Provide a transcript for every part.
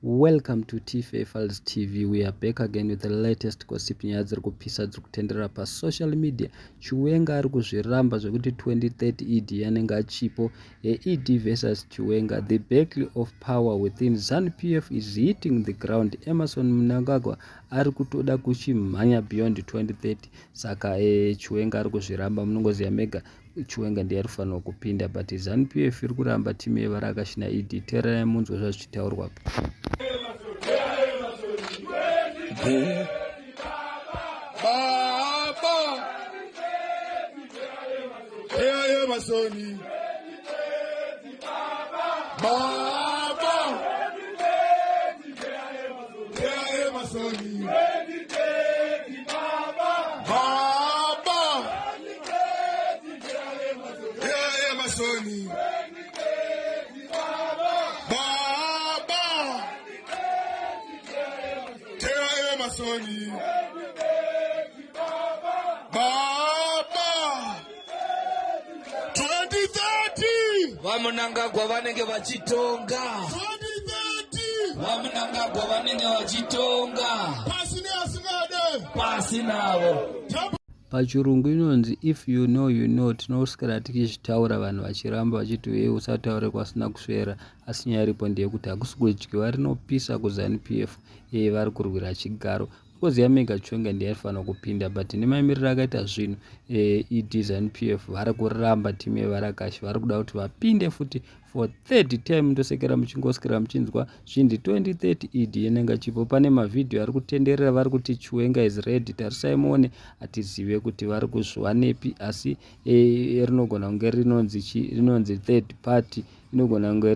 Welcome to TFFL's TV. We are back again with the latest gossip nyaya dziri kupisa dziri kutendera pa social media. Chiwenga ari kuzviramba zvekuti 2030 Ed anenge achipo. Ed versus Chiwenga. The battle of power within Zanu Pf is hitting the ground. Emerson Mnangagwa ari kutoda kuchimhanya beyond 2030. Saka Chiwenga ari kuzviramba, munongoziya mega Chiwenga ndiye ari kufanira kupinda, but Zanu Pf iri kuramba timu yevari akashina Ed. Teererai munzwe zvazvichitaurwa. Vamunangagwa vanenge vachitonga. Vamunangagwa vanenge vachitonga. Pasi navo. Pachirungu inonzi if you know you know. Tinoswera tichitaura vanhu vachiramba vachiti usataure kwasina kuswera, asi nyaya iripo ndeyekuti hakusi kudyiwa rinopisa kuZanu Pf vari kurwira chigaro. Koziya mega Chiwenga ndiye aifanira kupinda, but nemaimiriro akaita zvinhu Ed Zanu Pf vari kuramba timu yevari akashi, vari kuda kuti vapinde futi for third time. Ndosekera muchingoswera muchinzwa zvindi 2030 Ed anenge achipo. Pane mavhidhiyo ari kutenderera vari kuti Chiwenga is ready. Tarisai muone, hatizive kuti vari kuzviwa nepi, asi rinogona kunge rinonzi third party. Inogona kunge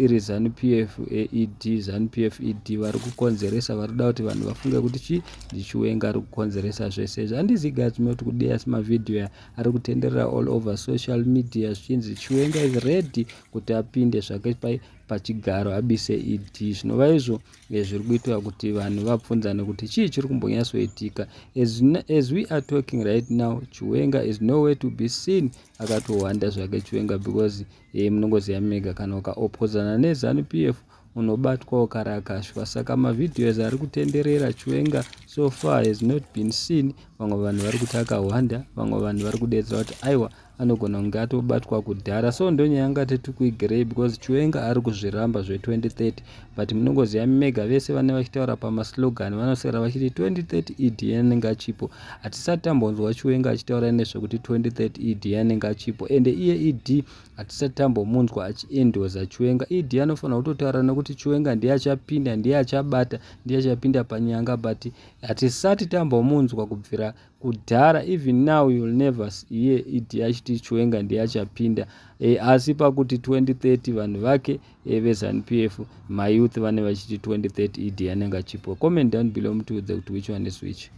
iri Zanu Pf Ed, Zanu Pf Ed vari kukonzeresa, vari kuda kuti vanhu vafunge kuti Chiwenga ari kukonzeresa zvese. Handizigadzime kuti kudei, asi mavhidhiyo ari kutenderera all over social media zvichinzi Chiwenga is ready kuti apinde zvake pachigaro abise Ed. Zvinova izvo zviri kuitwa kuti vanhu vabvunzane kuti chii chiri kumbonyatsoitika. As we are talking right now, Chiwenga is nowhere to be seen. Akatohwanda zvake Chiwenga because munongoziya mega kana ukaopozana neZanu Pf unobatwa ukarakashwa. Saka mavhidhiyo ari kutenderera Chiwenga so far has not been seen. Vamwe vanhu vari kuti akahwanda, vamwe vanhu vari kudedzera kuti aiwa anogona kunge atobatwa kudhara. So ndonyaya yanga tikuigerei because Chiwenga ari kuzviramba zve2030, but munongoziya mega vese vane vachitaura pamaslogan vanoswera vachiti 2030 Ed anenge achipo. Hatisati tambonzwa Chiwenga achitaura nezvekuti 2030 Ed anenge achipo, ende iye Ed hatisati tambomunzwa achiendoza Chiwenga. Ed anofanira kutotaura nekuti Chiwenga ndiye achapinda, ndiye achabata, ndiye achapinda panyanga, but hatisati tambomunzwa kubvira kudhara. Even now you'll never hear Ed achiti Chiwenga ndiye achapinda. Asi pakuti 2030 vanhu vake veZanu Pf mayouth vane vachiti 2030 Ed anenge achipo. Comment down below mutiudze kuti which one is which.